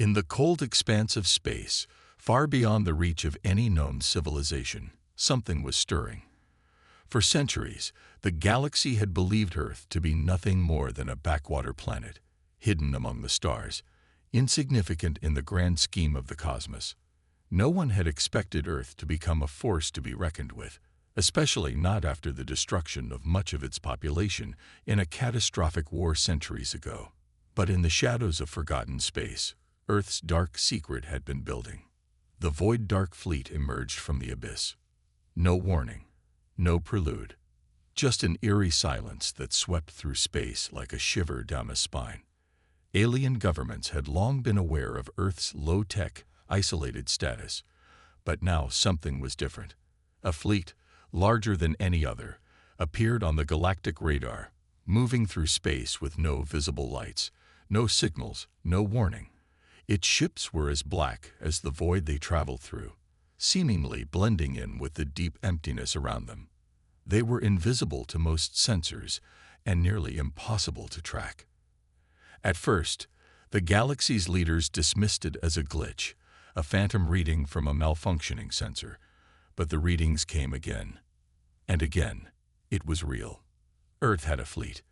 In the cold expanse of space, far beyond the reach of any known civilization, something was stirring. For centuries, the galaxy had believed Earth to be nothing more than a backwater planet, hidden among the stars, insignificant in the grand scheme of the cosmos. No one had expected Earth to become a force to be reckoned with, especially not after the destruction of much of its population in a catastrophic war centuries ago. But in the shadows of forgotten space, Earth's dark secret had been building. The Void Dark Fleet emerged from the abyss. No warning, no prelude, just an eerie silence that swept through space like a shiver down a spine. Alien governments had long been aware of Earth's low-tech, isolated status, but now something was different. A fleet, larger than any other, appeared on the galactic radar, moving through space with no visible lights, no signals, no warning. Its ships were as black as the void they traveled through, seemingly blending in with the deep emptiness around them. They were invisible to most sensors and nearly impossible to track. At first, the galaxy's leaders dismissed it as a glitch, a phantom reading from a malfunctioning sensor. But the readings came again. And again, it was real. Earth had a fleet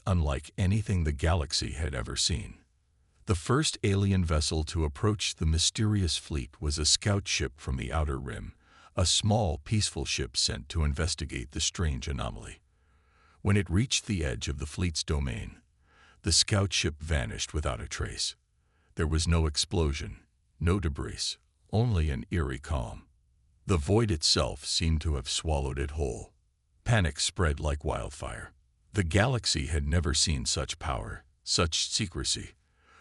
unlike anything the galaxy had ever seen. The first alien vessel to approach the mysterious fleet was a scout ship from the Outer Rim, a small, peaceful ship sent to investigate the strange anomaly. When it reached the edge of the fleet's domain, the scout ship vanished without a trace. There was no explosion, no debris, only an eerie calm. The void itself seemed to have swallowed it whole. Panic spread like wildfire. The galaxy had never seen such power, such secrecy.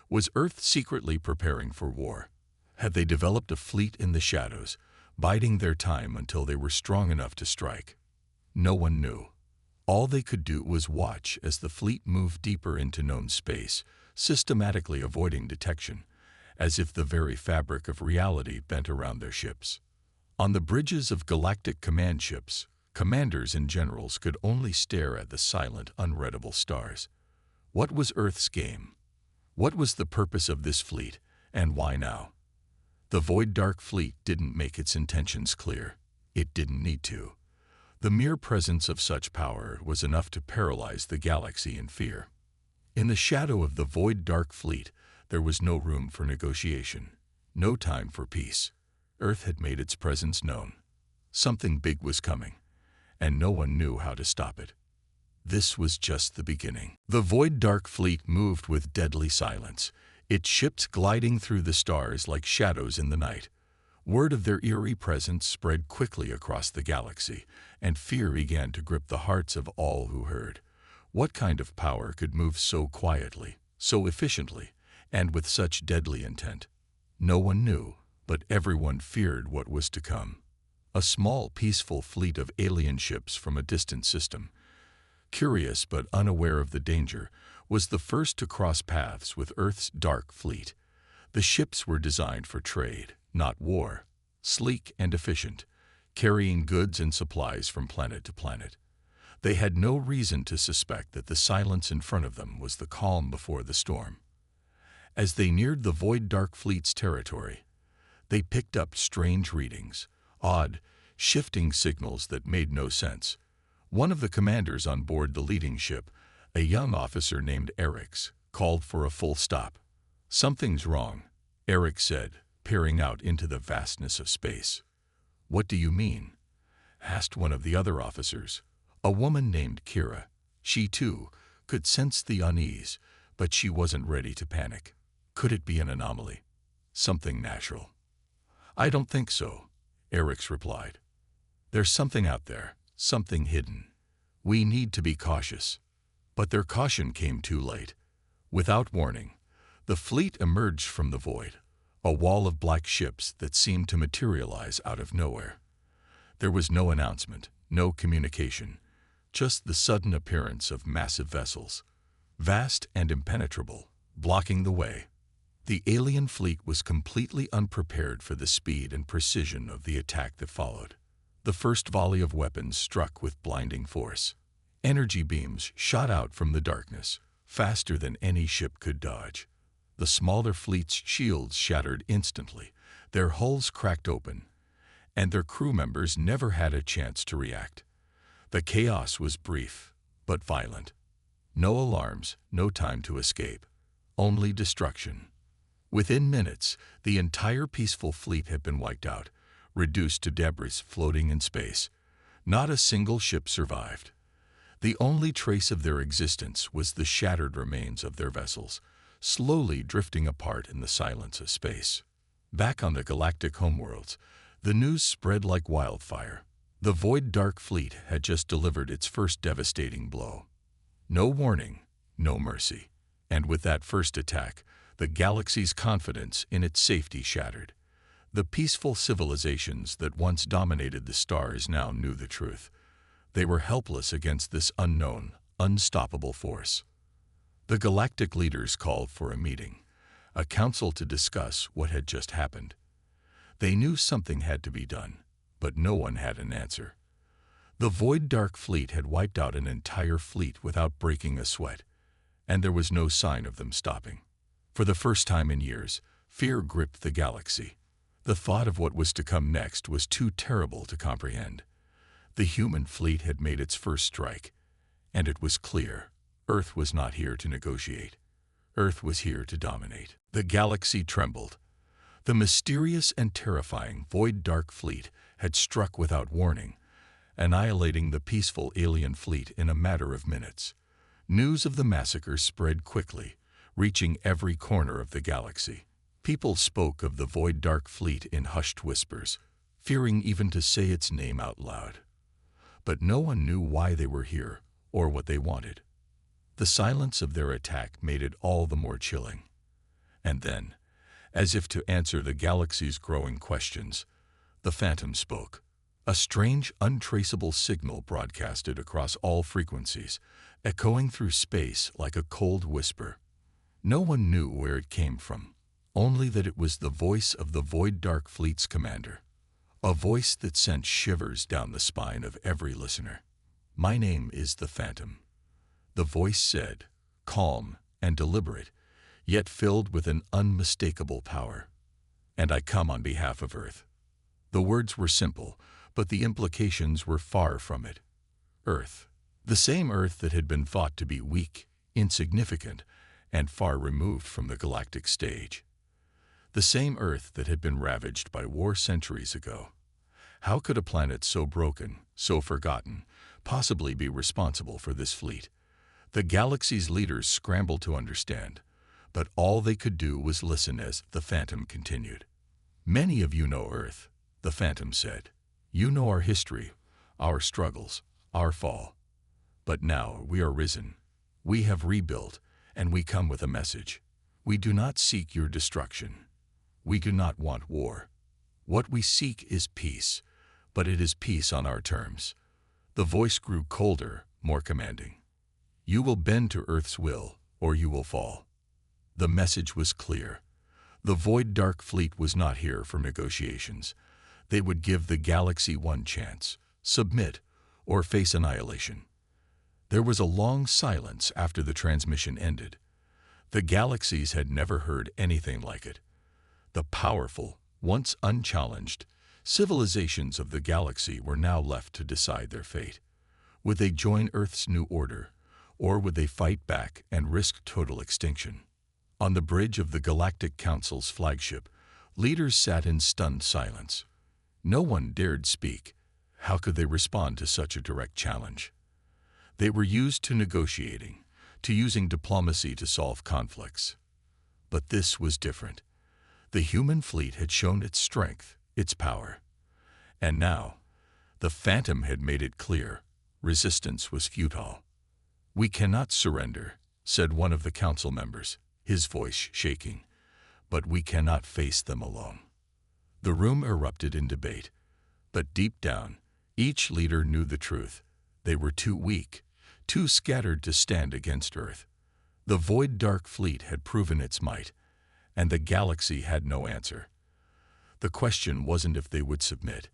Was Earth secretly preparing for war? Had they developed a fleet in the shadows, biding their time until they were strong enough to strike? No one knew. All they could do was watch as the fleet moved deeper into known space, systematically avoiding detection, as if the very fabric of reality bent around their ships. On the bridges of galactic command ships, commanders and generals could only stare at the silent, unreadable stars. What was Earth's game? What was the purpose of this fleet, and why now? The Void Dark Fleet didn't make its intentions clear. It didn't need to. The mere presence of such power was enough to paralyze the galaxy in fear. In the shadow of the Void Dark Fleet, there was no room for negotiation, no time for peace. Earth had made its presence known. Something big was coming, and no one knew how to stop it. This was just the beginning. The Void Dark Fleet moved with deadly silence, its ships gliding through the stars like shadows in the night. Word of their eerie presence spread quickly across the galaxy, and fear began to grip the hearts of all who heard. What kind of power could move so quietly, so efficiently, and with such deadly intent? No one knew, but everyone feared what was to come. A small, peaceful fleet of alien ships from a distant system, curious but unaware of the danger, was the first to cross paths with Earth's dark fleet. The ships were designed for trade, not war, sleek and efficient, carrying goods and supplies from planet to planet. They had no reason to suspect that the silence in front of them was the calm before the storm. As they neared the Void Dark Fleet's territory, they picked up strange readings, odd, shifting signals that made no sense. One of the commanders on board the leading ship, a young officer named Orcs, called for a full stop. "Something's wrong," Orcs said, peering out into the vastness of space. "What do you mean?" asked one of the other officers, a woman named Kira. She, too, could sense the unease, but she wasn't ready to panic. Could it be an anomaly? Something natural? "I don't think so," Orcs replied. "There's something out there, something hidden. We need to be cautious." But their caution came too late. Without warning, the fleet emerged from the void, a wall of black ships that seemed to materialize out of nowhere. There was no announcement, no communication, just the sudden appearance of massive vessels, vast and impenetrable, blocking the way. The alien fleet was completely unprepared for the speed and precision of the attack that followed. The first volley of weapons struck with blinding force. Energy beams shot out from the darkness, faster than any ship could dodge. The smaller fleet's shields shattered instantly, their hulls cracked open, and their crew members never had a chance to react. The chaos was brief, but violent. No alarms, no time to escape, only destruction. Within minutes, the entire peaceful fleet had been wiped out, reduced to debris floating in space. Not a single ship survived. The only trace of their existence was the shattered remains of their vessels, slowly drifting apart in the silence of space. Back on the galactic homeworlds, the news spread like wildfire. The Void Dark Fleet had just delivered its first devastating blow. No warning, no mercy. And with that first attack, the galaxy's confidence in its safety shattered. The peaceful civilizations that once dominated the stars now knew the truth. They were helpless against this unknown, unstoppable force. The galactic leaders called for a meeting, a council to discuss what had just happened. They knew something had to be done, but no one had an answer. The Void Dark Fleet had wiped out an entire fleet without breaking a sweat, and there was no sign of them stopping. For the first time in years, fear gripped the galaxy. The thought of what was to come next was too terrible to comprehend. The human fleet had made its first strike, and it was clear Earth was not here to negotiate. Earth was here to dominate. The galaxy trembled. The mysterious and terrifying Void Dark Fleet had struck without warning, annihilating the peaceful alien fleet in a matter of minutes. News of the massacre spread quickly, reaching every corner of the galaxy. People spoke of the Void Dark Fleet in hushed whispers, fearing even to say its name out loud. But no one knew why they were here or what they wanted. The silence of their attack made it all the more chilling. And then, as if to answer the galaxy's growing questions, the Phantom spoke. A strange, untraceable signal broadcasted across all frequencies, echoing through space like a cold whisper. No one knew where it came from, only that it was the voice of the Void Dark Fleet's commander, a voice that sent shivers down the spine of every listener. "My name is the Phantom," the voice said, calm and deliberate, yet filled with an unmistakable power. "And I come on behalf of Earth." The words were simple, but the implications were far from it. Earth, the same Earth that had been thought to be weak, insignificant, and far removed from the galactic stage. The same Earth that had been ravaged by war centuries ago. How could a planet so broken, so forgotten, possibly be responsible for this fleet? The galaxy's leaders scrambled to understand, but all they could do was listen as the Phantom continued. "Many of you know Earth," the Phantom said. "You know our history, our struggles, our fall. But now we are risen. We have rebuilt, and we come with a message. We do not seek your destruction. We do not want war. What we seek is peace, but it is peace on our terms." The voice grew colder, more commanding. "You will bend to Earth's will, or you will fall." The message was clear. The Void Dark Fleet was not here for negotiations. They would give the galaxy one chance: submit or face annihilation. There was a long silence after the transmission ended. The galaxies had never heard anything like it. The powerful, once unchallenged, civilizations of the galaxy were now left to decide their fate. Would they join Earth's new order, or would they fight back and risk total extinction? On the bridge of the Galactic Council's flagship, leaders sat in stunned silence. No one dared speak. How could they respond to such a direct challenge? They were used to negotiating, to using diplomacy to solve conflicts. But this was different. The human fleet had shown its strength, its power. And now, the Phantom had made it clear: resistance was futile. "We cannot surrender," said one of the council members, his voice shaking. "But we cannot face them alone." The room erupted in debate, but deep down, each leader knew the truth. They were too weak, too scattered to stand against Earth. The Void Dark Fleet had proven its might, and the galaxy had no answer. The question wasn't if they would submit,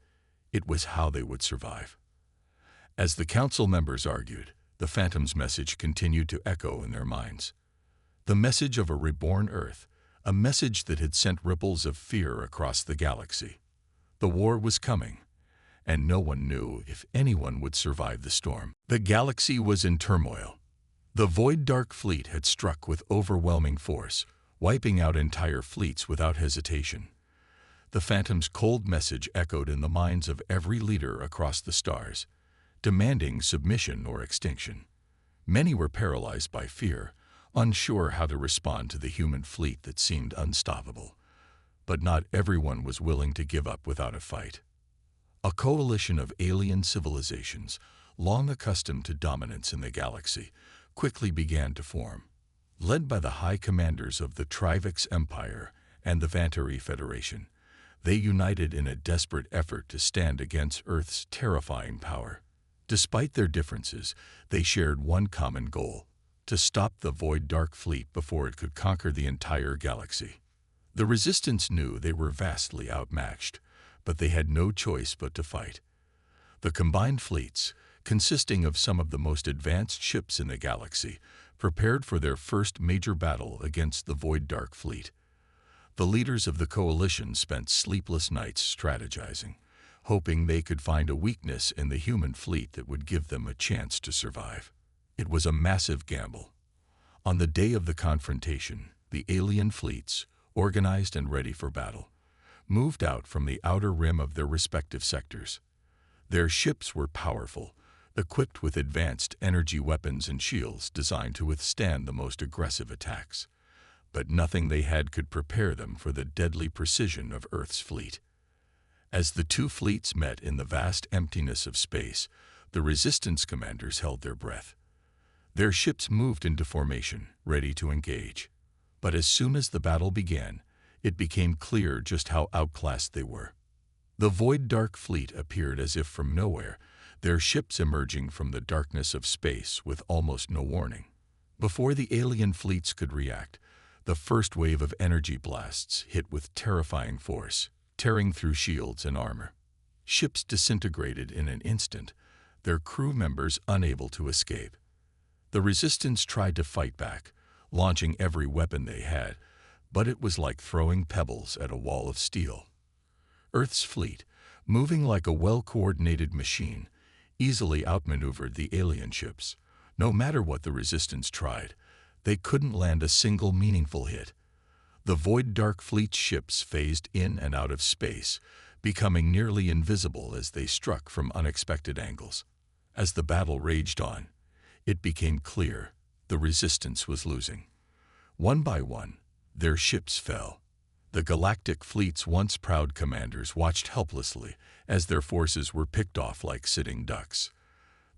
it was how they would survive. As the council members argued, the Phantom's message continued to echo in their minds. The message of a reborn Earth, a message that had sent ripples of fear across the galaxy. The war was coming, and no one knew if anyone would survive the storm. The galaxy was in turmoil. The Void Dark Fleet had struck with overwhelming force, wiping out entire fleets without hesitation. The Phantom's cold message echoed in the minds of every leader across the stars, demanding submission or extinction. Many were paralyzed by fear, unsure how to respond to the human fleet that seemed unstoppable. But not everyone was willing to give up without a fight. A coalition of alien civilizations, long accustomed to dominance in the galaxy, quickly began to form. Led by the high commanders of the Trivix Empire and the Vantari Federation, they united in a desperate effort to stand against Earth's terrifying power. Despite their differences, they shared one common goal: to stop the Void Dark Fleet before it could conquer the entire galaxy. The Resistance knew they were vastly outmatched, but they had no choice but to fight. The combined fleets, consisting of some of the most advanced ships in the galaxy, prepared for their first major battle against the Void Dark Fleet. The leaders of the coalition spent sleepless nights strategizing, hoping they could find a weakness in the human fleet that would give them a chance to survive. It was a massive gamble. On the day of the confrontation, the alien fleets, organized and ready for battle, moved out from the outer rim of their respective sectors. Their ships were powerful, equipped with advanced energy weapons and shields designed to withstand the most aggressive attacks. But nothing they had could prepare them for the deadly precision of Earth's fleet. As the two fleets met in the vast emptiness of space, the Resistance commanders held their breath. Their ships moved into formation, ready to engage. But as soon as the battle began, it became clear just how outclassed they were. The Void Dark Fleet appeared as if from nowhere, their ships emerging from the darkness of space with almost no warning. Before the alien fleets could react, the first wave of energy blasts hit with terrifying force, tearing through shields and armor. Ships disintegrated in an instant, their crew members unable to escape. The Resistance tried to fight back, launching every weapon they had, but it was like throwing pebbles at a wall of steel. Earth's fleet, moving like a well-coordinated machine, easily outmaneuvered the alien ships. No matter what the Resistance tried, they couldn't land a single meaningful hit. The Void Dark Fleet's ships phased in and out of space, becoming nearly invisible as they struck from unexpected angles. As the battle raged on, it became clear the Resistance was losing. One by one, their ships fell. The Galactic Fleet's once proud commanders watched helplessly as their forces were picked off like sitting ducks.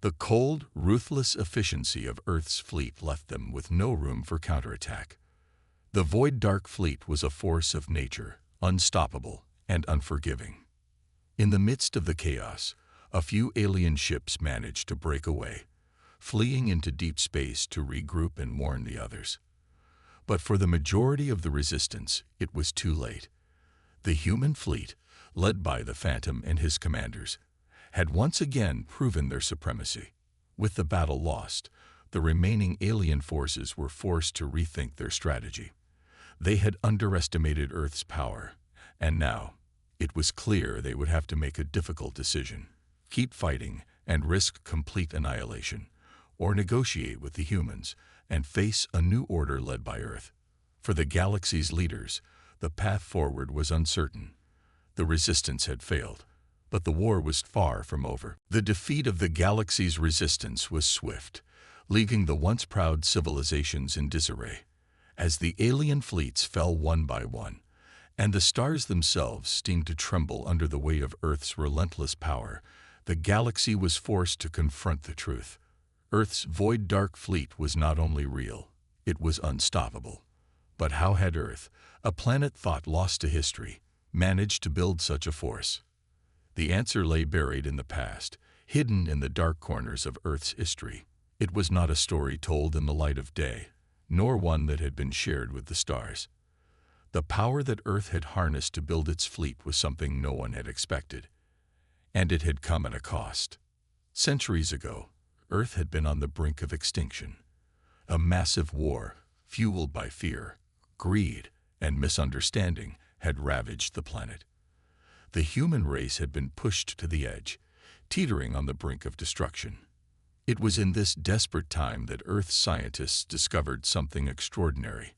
The cold, ruthless efficiency of Earth's fleet left them with no room for counterattack. The Void Dark Fleet was a force of nature, unstoppable and unforgiving. In the midst of the chaos, a few alien ships managed to break away, fleeing into deep space to regroup and warn the others. But for the majority of the Resistance, it was too late. The human fleet, led by the Phantom and his commanders, had once again proven their supremacy. With the battle lost, the remaining alien forces were forced to rethink their strategy. They had underestimated Earth's power, and now it was clear they would have to make a difficult decision: keep fighting and risk complete annihilation, or negotiate with the humans and face a new order led by Earth. For the galaxy's leaders, the path forward was uncertain. The Resistance had failed, but the war was far from over. The defeat of the galaxy's Resistance was swift, leaving the once proud civilizations in disarray. As the alien fleets fell one by one, and the stars themselves seemed to tremble under the weight of Earth's relentless power, the galaxy was forced to confront the truth. Earth's Void Dark Fleet was not only real, it was unstoppable. But how had Earth, a planet thought lost to history, managed to build such a force? The answer lay buried in the past, hidden in the dark corners of Earth's history. It was not a story told in the light of day, nor one that had been shared with the stars. The power that Earth had harnessed to build its fleet was something no one had expected, and it had come at a cost. Centuries ago, Earth had been on the brink of extinction. A massive war, fueled by fear, greed, and misunderstanding had ravaged the planet. The human race had been pushed to the edge, teetering on the brink of destruction. It was in this desperate time that Earth scientists discovered something extraordinary,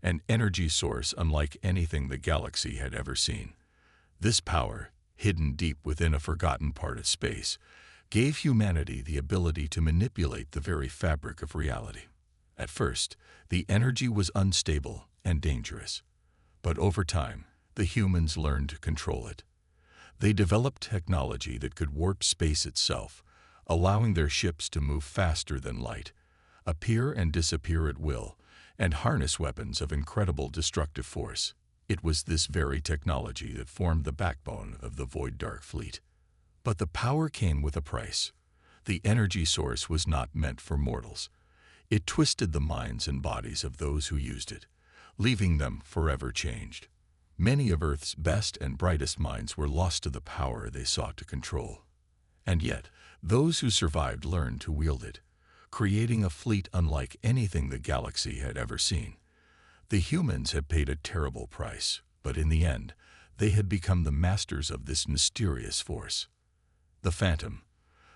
an energy source unlike anything the galaxy had ever seen. This power, hidden deep within a forgotten part of space, gave humanity the ability to manipulate the very fabric of reality. At first, the energy was unstable and dangerous, but over time, the humans learned to control it. They developed technology that could warp space itself, allowing their ships to move faster than light, appear and disappear at will, and harness weapons of incredible destructive force. It was this very technology that formed the backbone of the Void Dark Fleet. But the power came with a price. The energy source was not meant for mortals. It twisted the minds and bodies of those who used it, leaving them forever changed. Many of Earth's best and brightest minds were lost to the power they sought to control. And yet, those who survived learned to wield it, creating a fleet unlike anything the galaxy had ever seen. The humans had paid a terrible price, but in the end, they had become the masters of this mysterious force. The Phantom,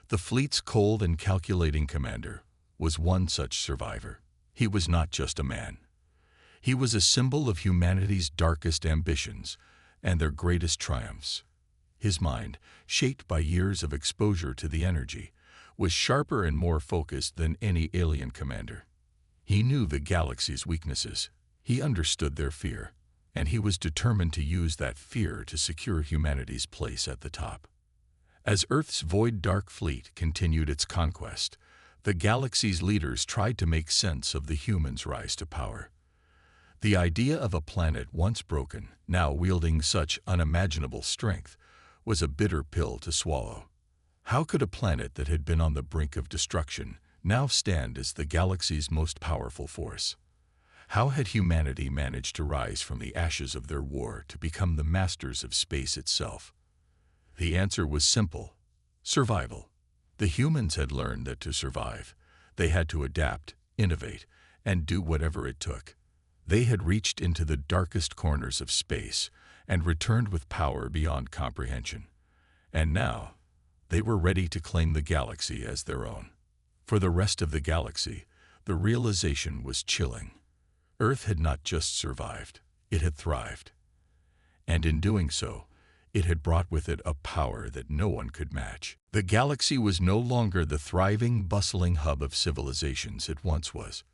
the fleet's cold and calculating commander, was one such survivor. He was not just a man. He was a symbol of humanity's darkest ambitions and their greatest triumphs. His mind, shaped by years of exposure to the energy, was sharper and more focused than any alien commander. He knew the galaxy's weaknesses, he understood their fear, and he was determined to use that fear to secure humanity's place at the top. As Earth's Void Dark Fleet continued its conquest, the galaxy's leaders tried to make sense of the humans' rise to power. The idea of a planet once broken, now wielding such unimaginable strength, was a bitter pill to swallow. How could a planet that had been on the brink of destruction now stand as the galaxy's most powerful force? How had humanity managed to rise from the ashes of their war to become the masters of space itself? The answer was simple: survival. The humans had learned that to survive, they had to adapt, innovate, and do whatever it took. They had reached into the darkest corners of space and returned with power beyond comprehension. And now, they were ready to claim the galaxy as their own. For the rest of the galaxy, the realization was chilling. Earth had not just survived, it had thrived. And in doing so, it had brought with it a power that no one could match. The galaxy was no longer the thriving, bustling hub of civilizations it once was.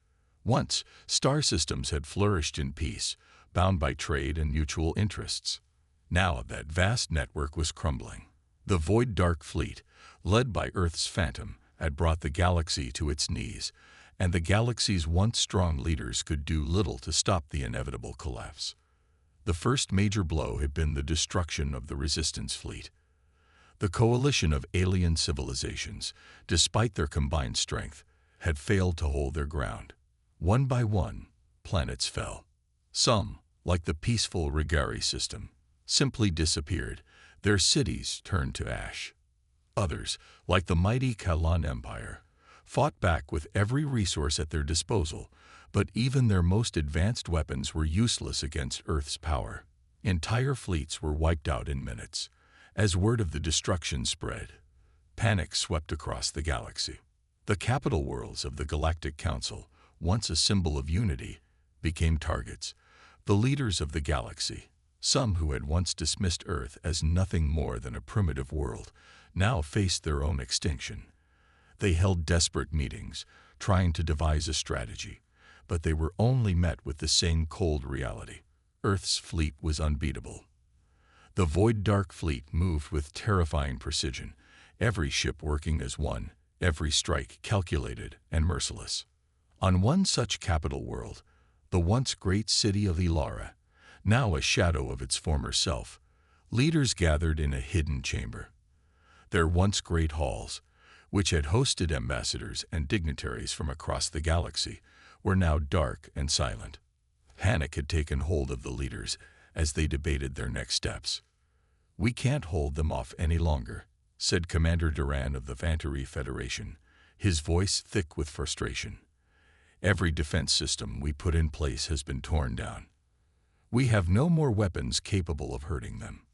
Once, star systems had flourished in peace, bound by trade and mutual interests. Now that vast network was crumbling. The Void Dark Fleet, led by Earth's Phantom, had brought the galaxy to its knees, and the galaxy's once strong leaders could do little to stop the inevitable collapse. The first major blow had been the destruction of the Resistance Fleet. The coalition of alien civilizations, despite their combined strength, had failed to hold their ground. One by one, planets fell. Some, like the peaceful Rigari system, simply disappeared. Their cities turned to ash. Others, like the mighty Kalan Empire, fought back with every resource at their disposal, but even their most advanced weapons were useless against Earth's power. Entire fleets were wiped out in minutes. As word of the destruction spread, panic swept across the galaxy. The capital worlds of the Galactic Council, once a symbol of unity, became targets. The leaders of the galaxy, some who had once dismissed Earth as nothing more than a primitive world, now faced their own extinction. They held desperate meetings, trying to devise a strategy, but they were only met with the same cold reality. Earth's fleet was unbeatable. The Void Dark Fleet moved with terrifying precision, every ship working as one, every strike calculated and merciless. On one such capital world, the once great city of Ilara, now a shadow of its former self, leaders gathered in a hidden chamber. Their once great halls, which had hosted ambassadors and dignitaries from across the galaxy, were now dark and silent. Panic had taken hold of the leaders as they debated their next steps. "We can't hold them off any longer," said Commander Duran of the Vantari Federation, his voice thick with frustration. "Every defense system we put in place has been torn down. We have no more weapons capable of hurting them.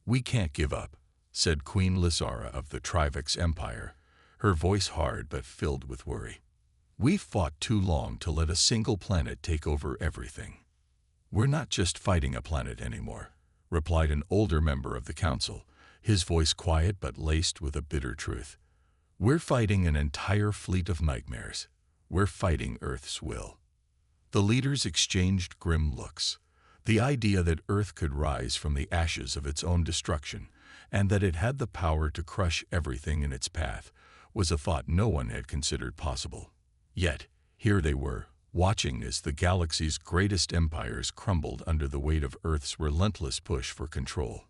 We can't give up, said Queen Lysara of the Trivex Empire, her voice hard but filled with worry. We've fought too long to let a single planet take over everything. We're not just fighting a planet anymore, replied an older member of the council, his voice quiet but laced with a bitter truth. We're fighting an entire fleet of nightmares. We're fighting Earth's will. The leaders exchanged grim looks. The idea that Earth could rise from the ashes of its own destruction, and that it had the power to crush everything in its path, was a thought no one had considered possible. Yet, here they were, watching as the galaxy's greatest empires crumbled under the weight of Earth's relentless push for control.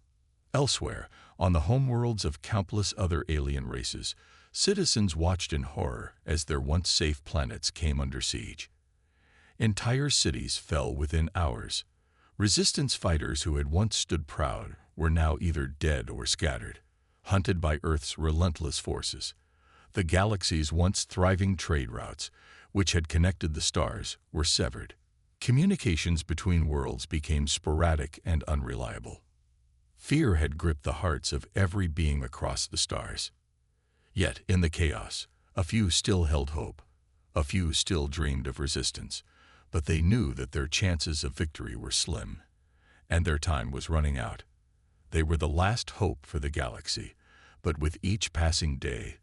Elsewhere, on the homeworlds of countless other alien races, citizens watched in horror as their once safe planets came under siege. Entire cities fell within hours. Resistance fighters who had once stood proud were now either dead or scattered, hunted by Earth's relentless forces. The galaxy's once thriving trade routes, which had connected the stars, were severed. Communications between worlds became sporadic and unreliable. Fear had gripped the hearts of every being across the stars. Yet, in the chaos, a few still held hope. A few still dreamed of resistance, but they knew that their chances of victory were slim, and their time was running out. They were the last hope for the galaxy, but with each passing day,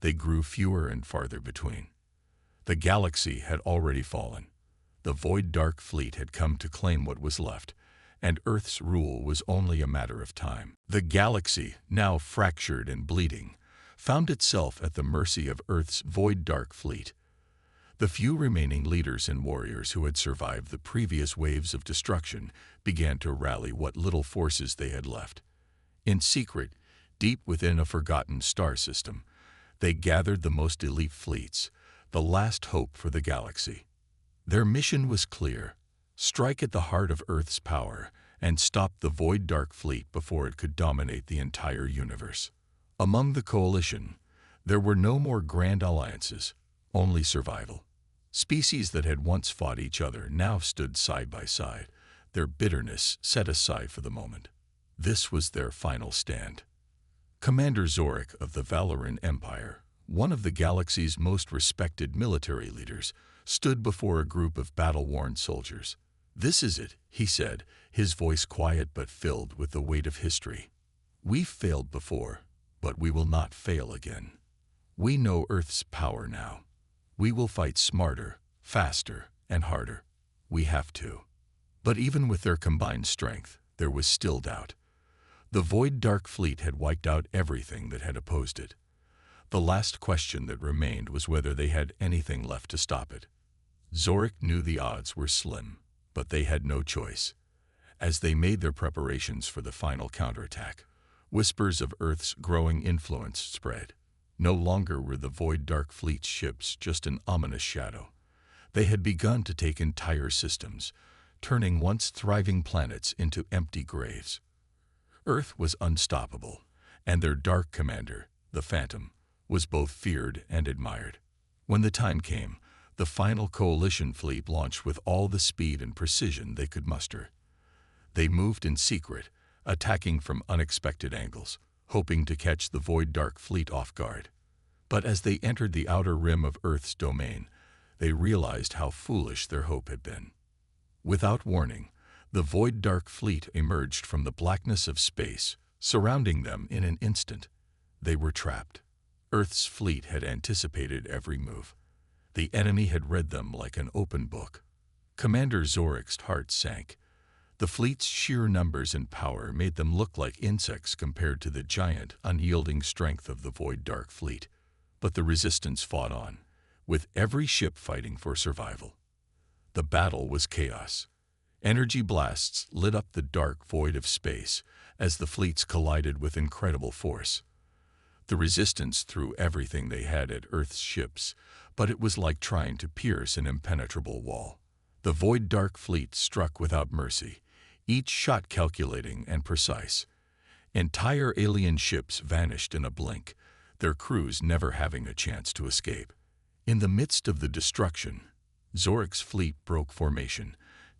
they grew fewer and farther between. The galaxy had already fallen. The Void Dark Fleet had come to claim what was left, and Earth's rule was only a matter of time. The galaxy, now fractured and bleeding, found itself at the mercy of Earth's Void Dark Fleet. The few remaining leaders and warriors who had survived the previous waves of destruction began to rally what little forces they had left. In secret, deep within a forgotten star system, they gathered the most elite fleets, the last hope for the galaxy. Their mission was clear: strike at the heart of Earth's power and stop the Void Dark Fleet before it could dominate the entire universe. Among the coalition, there were no more grand alliances, only survival. Species that had once fought each other now stood side by side, their bitterness set aside for the moment. This was their final stand. Commander Zorik of the Valoran Empire, one of the galaxy's most respected military leaders, stood before a group of battle-worn soldiers. "This is it," he said, his voice quiet but filled with the weight of history. "We've failed before, but we will not fail again. We know Earth's power now. We will fight smarter, faster, and harder. We have to." But even with their combined strength, there was still doubt. The Void Dark Fleet had wiped out everything that had opposed it. The last question that remained was whether they had anything left to stop it. Zorik knew the odds were slim, but they had no choice. As they made their preparations for the final counterattack, whispers of Earth's growing influence spread. No longer were the Void Dark Fleet's ships just an ominous shadow. They had begun to take entire systems, turning once thriving planets into empty graves. Earth was unstoppable, and their dark commander, the Phantom, was both feared and admired. When the time came, the final coalition fleet launched with all the speed and precision they could muster. They moved in secret, attacking from unexpected angles, hoping to catch the Void Dark Fleet off guard. But as they entered the outer rim of Earth's domain, they realized how foolish their hope had been. Without warning, the Void Dark Fleet emerged from the blackness of space, surrounding them in an instant. They were trapped. Earth's fleet had anticipated every move. The enemy had read them like an open book. Commander Zorik's heart sank. The fleet's sheer numbers and power made them look like insects compared to the giant, unyielding strength of the Void Dark Fleet. But the resistance fought on, with every ship fighting for survival. The battle was chaos. Energy blasts lit up the dark void of space as the fleets collided with incredible force. The resistance threw everything they had at Earth's ships, but it was like trying to pierce an impenetrable wall. The Void Dark Fleet struck without mercy, each shot calculating and precise. Entire alien ships vanished in a blink, their crews never having a chance to escape. In the midst of the destruction, Zorik's fleet broke formation,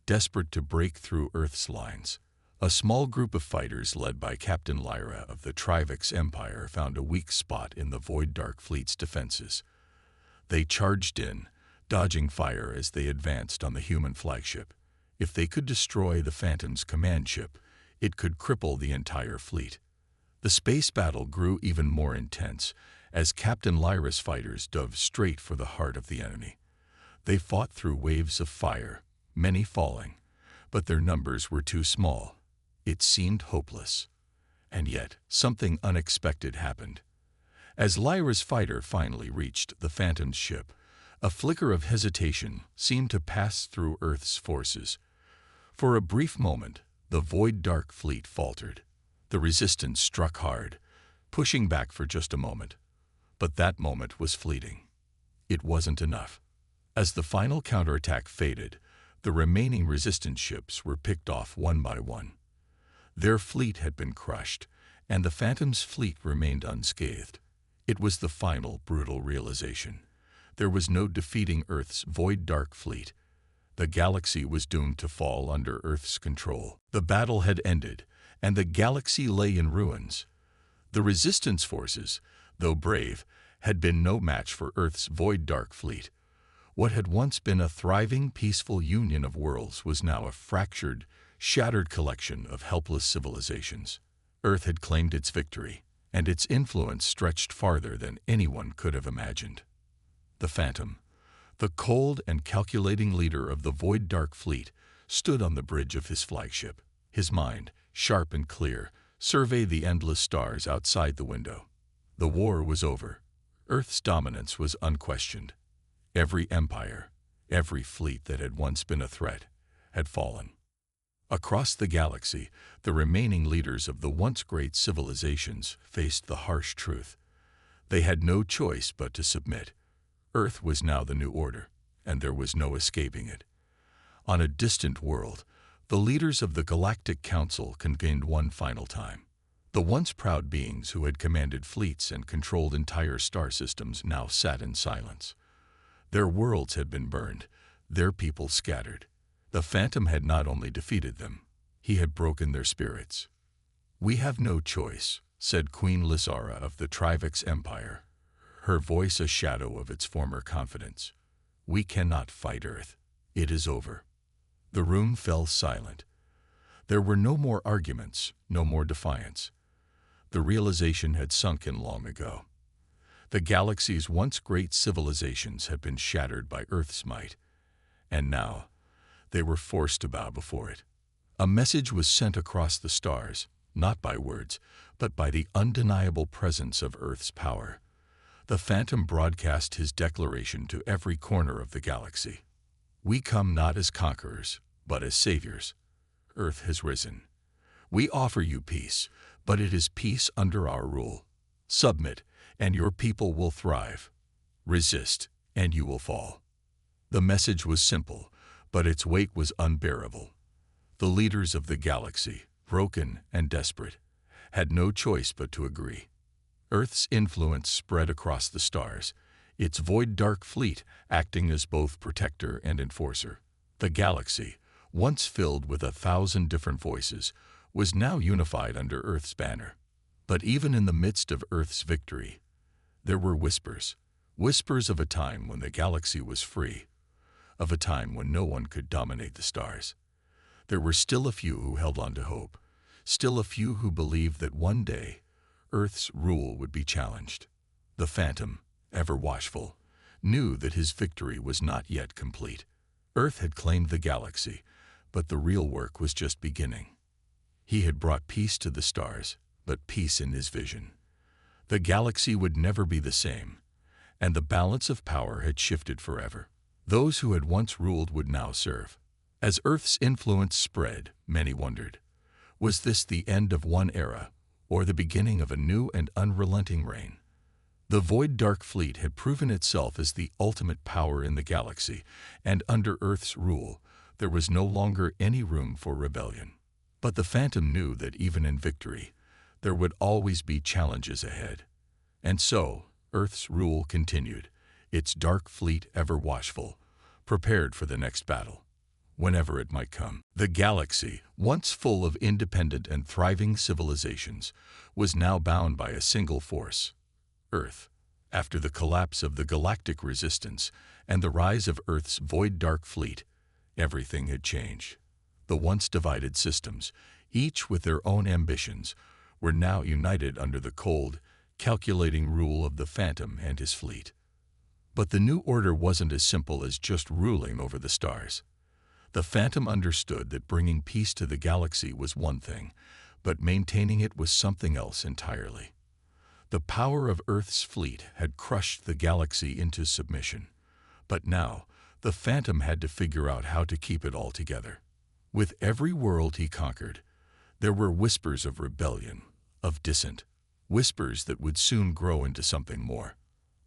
desperate to break through Earth's lines. A small group of fighters led by Captain Lyra of the Trivex Empire found a weak spot in the Void Dark Fleet's defenses. They charged in, dodging fire as they advanced on the human flagship. If they could destroy the Phantom's command ship, it could cripple the entire fleet. The space battle grew even more intense as Captain Lyra's fighters dove straight for the heart of the enemy. They fought through waves of fire, many falling, but their numbers were too small. It seemed hopeless. And yet, something unexpected happened. As Lyra's fighter finally reached the Phantom's ship, a flicker of hesitation seemed to pass through Earth's forces. For a brief moment, the Void Dark Fleet faltered. The resistance struck hard, pushing back for just a moment. But that moment was fleeting. It wasn't enough. As the final counterattack faded, the remaining resistance ships were picked off one by one. Their fleet had been crushed, and the Phantom's fleet remained unscathed. It was the final brutal realization. There was no defeating Earth's Void Dark Fleet. The galaxy was doomed to fall under Earth's control. The battle had ended, and the galaxy lay in ruins. The resistance forces, though brave, had been no match for Earth's Void Dark Fleet. What had once been a thriving, peaceful union of worlds was now a fractured, shattered collection of helpless civilizations. Earth had claimed its victory, and its influence stretched farther than anyone could have imagined. The Phantom, the cold and calculating leader of the Void Dark Fleet, stood on the bridge of his flagship. His mind, sharp and clear, surveyed the endless stars outside the window. The war was over. Earth's dominance was unquestioned. Every empire, every fleet that had once been a threat, had fallen. Across the galaxy, the remaining leaders of the once great civilizations faced the harsh truth. They had no choice but to submit. Earth was now the new order, and there was no escaping it. On a distant world, the leaders of the Galactic Council convened one final time. The once proud beings who had commanded fleets and controlled entire star systems now sat in silence. Their worlds had been burned, their people scattered. The Phantom had not only defeated them, he had broken their spirits. "We have no choice," said Queen Lysara of the Trivex Empire, her voice a shadow of its former confidence. "We cannot fight Earth. It is over." The room fell silent. There were no more arguments, no more defiance. The realization had sunk in long ago. The galaxy's once great civilizations had been shattered by Earth's might, and now they were forced to bow before it. A message was sent across the stars, not by words, but by the undeniable presence of Earth's power. The Phantom broadcast his declaration to every corner of the galaxy. "We come not as conquerors, but as saviors. Earth has risen. We offer you peace, but it is peace under our rule. Submit, and your people will thrive. Resist, and you will fall." The message was simple, but its weight was unbearable. The leaders of the galaxy, broken and desperate, had no choice but to agree. Earth's influence spread across the stars, its Void Dark Fleet acting as both protector and enforcer. The galaxy, once filled with 1,000 different voices, was now unified under Earth's banner. But even in the midst of Earth's victory, there were whispers of a time when the galaxy was free, of a time when no one could dominate the stars. There were still a few who held on to hope, still a few who believed that one day Earth's rule would be challenged. The Phantom, ever watchful, knew that his victory was not yet complete. Earth had claimed the galaxy, but the real work was just beginning. He had brought peace to the stars, but peace in his vision. The galaxy would never be the same, and the balance of power had shifted forever. Those who had once ruled would now serve. As Earth's influence spread, many wondered, was this the end of one era, or the beginning of a new and unrelenting reign? The Void Dark Fleet had proven itself as the ultimate power in the galaxy, and under Earth's rule, there was no longer any room for rebellion. But the Phantom knew that even in victory, there would always be challenges ahead. And so, Earth's rule continued, its dark fleet ever watchful, prepared for the next battle. whenever it might come. The galaxy, once full of independent and thriving civilizations, was now bound by a single force: Earth. After the collapse of the galactic resistance and the rise of Earth's void dark fleet, everything had changed. The once divided systems, each with their own ambitions, were now united under the cold, calculating rule of the Phantom and his fleet. But the new order wasn't as simple as just ruling over the stars. The Phantom understood that bringing peace to the galaxy was one thing, but maintaining it was something else entirely. The power of Earth's fleet had crushed the galaxy into submission, but now the Phantom had to figure out how to keep it all together. With every world he conquered, there were whispers of rebellion, of dissent, whispers that would soon grow into something more.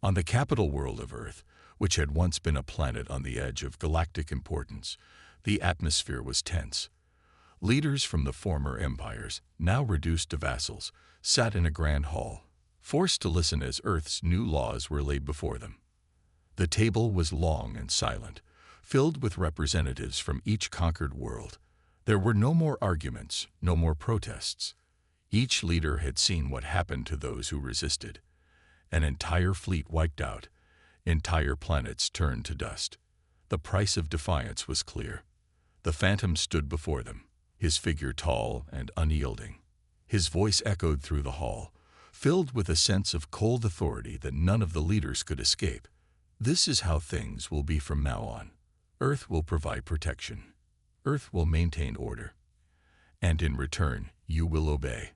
On the capital world of Earth, which had once been a planet on the edge of galactic importance, the atmosphere was tense. Leaders from the former empires, now reduced to vassals, sat in a grand hall, forced to listen as Earth's new laws were laid before them. The table was long and silent, filled with representatives from each conquered world. There were no more arguments, no more protests. Each leader had seen what happened to those who resisted. An entire fleet wiped out, entire planets turned to dust. The price of defiance was clear. The Phantom stood before them, his figure tall and unyielding. His voice echoed through the hall, filled with a sense of cold authority that none of the leaders could escape. This is how things will be from now on. Earth will provide protection. Earth will maintain order. And in return, you will obey.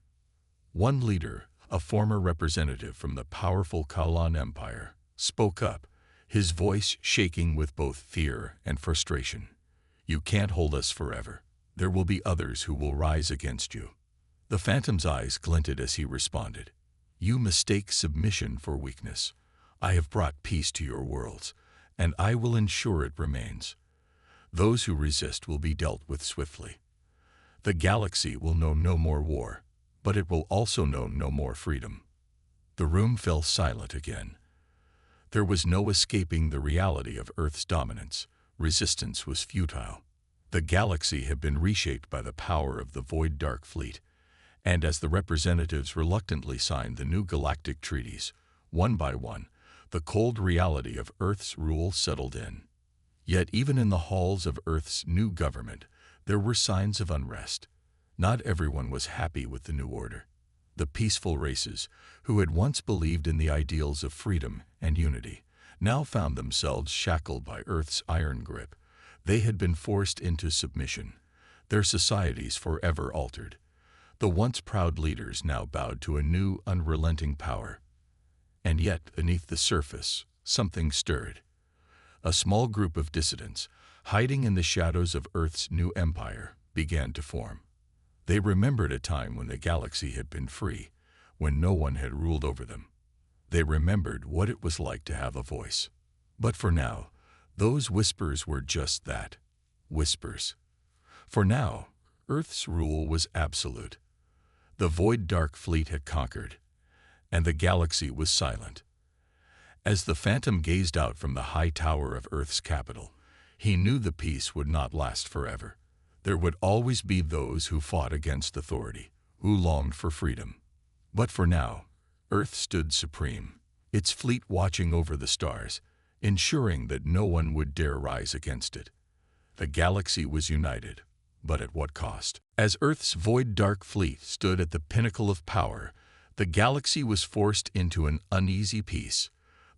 One leader, a former representative from the powerful Kalan Empire, spoke up, his voice shaking with both fear and frustration. You can't hold us forever. There will be others who will rise against you. The Phantom's eyes glinted as he responded. You mistake submission for weakness. I have brought peace to your worlds, and I will ensure it remains. Those who resist will be dealt with swiftly. The galaxy will know no more war, but it will also know no more freedom. The room fell silent again. There was no escaping the reality of Earth's dominance. Resistance was futile. The galaxy had been reshaped by the power of the Void Dark Fleet, and as the representatives reluctantly signed the new galactic treaties, one by one, the cold reality of Earth's rule settled in. Yet even in the halls of Earth's new government, there were signs of unrest. Not everyone was happy with the new order. The peaceful races, who had once believed in the ideals of freedom and unity, now found themselves shackled by Earth's iron grip. They had been forced into submission, their societies forever altered. The once proud leaders now bowed to a new, unrelenting power. And yet, beneath the surface, something stirred. A small group of dissidents, hiding in the shadows of Earth's new empire, began to form. They remembered a time when the galaxy had been free, when no one had ruled over them. They remembered what it was like to have a voice. But for now, those whispers were just that, whispers. For now, Earth's rule was absolute. The Void Dark Fleet had conquered, and the galaxy was silent. As the Phantom gazed out from the high tower of Earth's capital, he knew the peace would not last forever. There would always be those who fought against authority, who longed for freedom. But for now, Earth stood supreme, its fleet watching over the stars, ensuring that no one would dare rise against it. The galaxy was united, but at what cost? As Earth's Void Dark Fleet stood at the pinnacle of power, the galaxy was forced into an uneasy peace.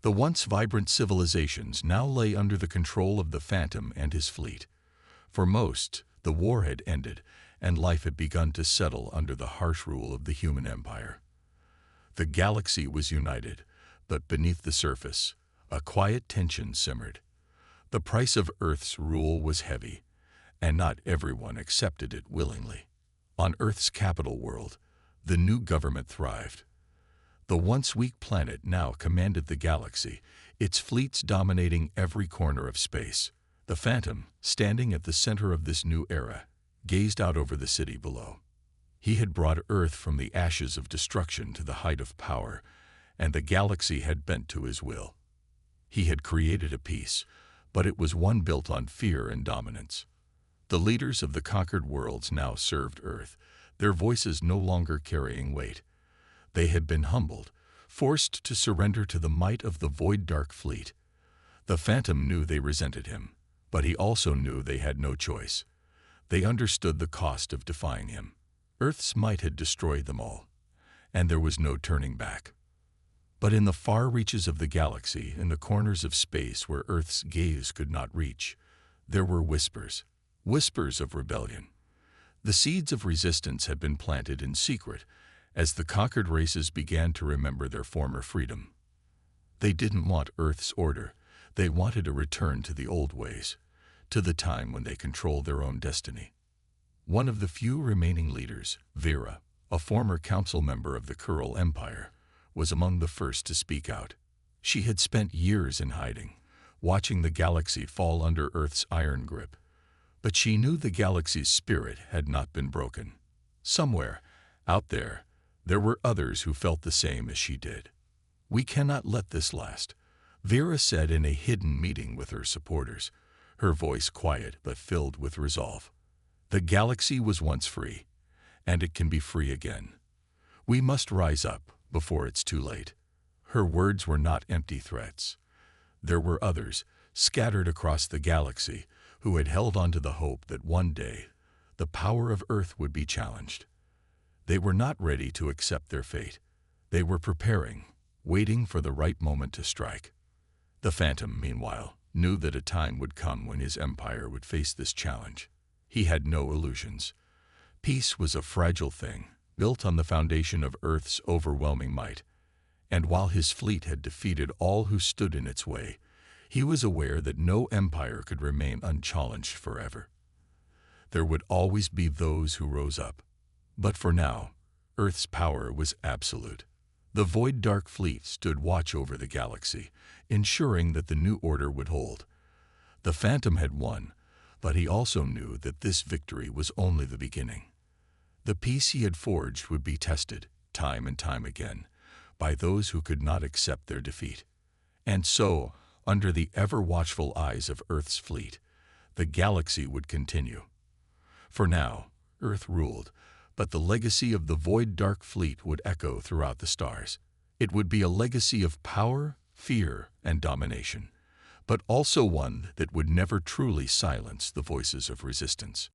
The once vibrant civilizations now lay under the control of the Phantom and his fleet. For most, the war had ended, and life had begun to settle under the harsh rule of the human empire. The galaxy was united, but beneath the surface, a quiet tension simmered. The price of Earth's rule was heavy, and not everyone accepted it willingly. On Earth's capital world, the new government thrived. The once weak planet now commanded the galaxy, its fleets dominating every corner of space. The Phantom, standing at the center of this new era, gazed out over the city below. He had brought Earth from the ashes of destruction to the height of power, and the galaxy had bent to his will. He had created a peace, but it was one built on fear and dominance. The leaders of the conquered worlds now served Earth, their voices no longer carrying weight. They had been humbled, forced to surrender to the might of the Void Dark Fleet. The Phantom knew they resented him, but he also knew they had no choice. They understood the cost of defying him. Earth's might had destroyed them all, and there was no turning back. But in the far reaches of the galaxy, in the corners of space where Earth's gaze could not reach, there were whispers, whispers of rebellion. The seeds of resistance had been planted in secret as the conquered races began to remember their former freedom. They didn't want Earth's order. They wanted a return to the old ways, to the time when they controlled their own destiny. One of the few remaining leaders, Vera, a former council member of the Kuril Empire, was among the first to speak out. She had spent years in hiding, watching the galaxy fall under Earth's iron grip. But she knew the galaxy's spirit had not been broken. Somewhere, out there, there were others who felt the same as she did. "We cannot let this last," Vera said in a hidden meeting with her supporters, her voice quiet but filled with resolve. "The galaxy was once free, and it can be free again. We must rise up before it's too late." Her words were not empty threats. There were others, scattered across the galaxy, who had held on to the hope that one day the power of Earth would be challenged. They were not ready to accept their fate. They were preparing, waiting for the right moment to strike. The Phantom, meanwhile, knew that a time would come when his empire would face this challenge. He had no illusions. Peace was a fragile thing, built on the foundation of Earth's overwhelming might. And while his fleet had defeated all who stood in its way, he was aware that no empire could remain unchallenged forever. There would always be those who rose up. But for now, Earth's power was absolute. The Void Dark Fleet stood watch over the galaxy, ensuring that the new order would hold. The Phantom had won, but he also knew that this victory was only the beginning. The peace he had forged would be tested, time and time again, by those who could not accept their defeat. And so, under the ever-watchful eyes of Earth's fleet, the galaxy would continue. For now, Earth ruled, but the legacy of the Void Dark Fleet would echo throughout the stars. It would be a legacy of power, fear, and domination, but also one that would never truly silence the voices of resistance.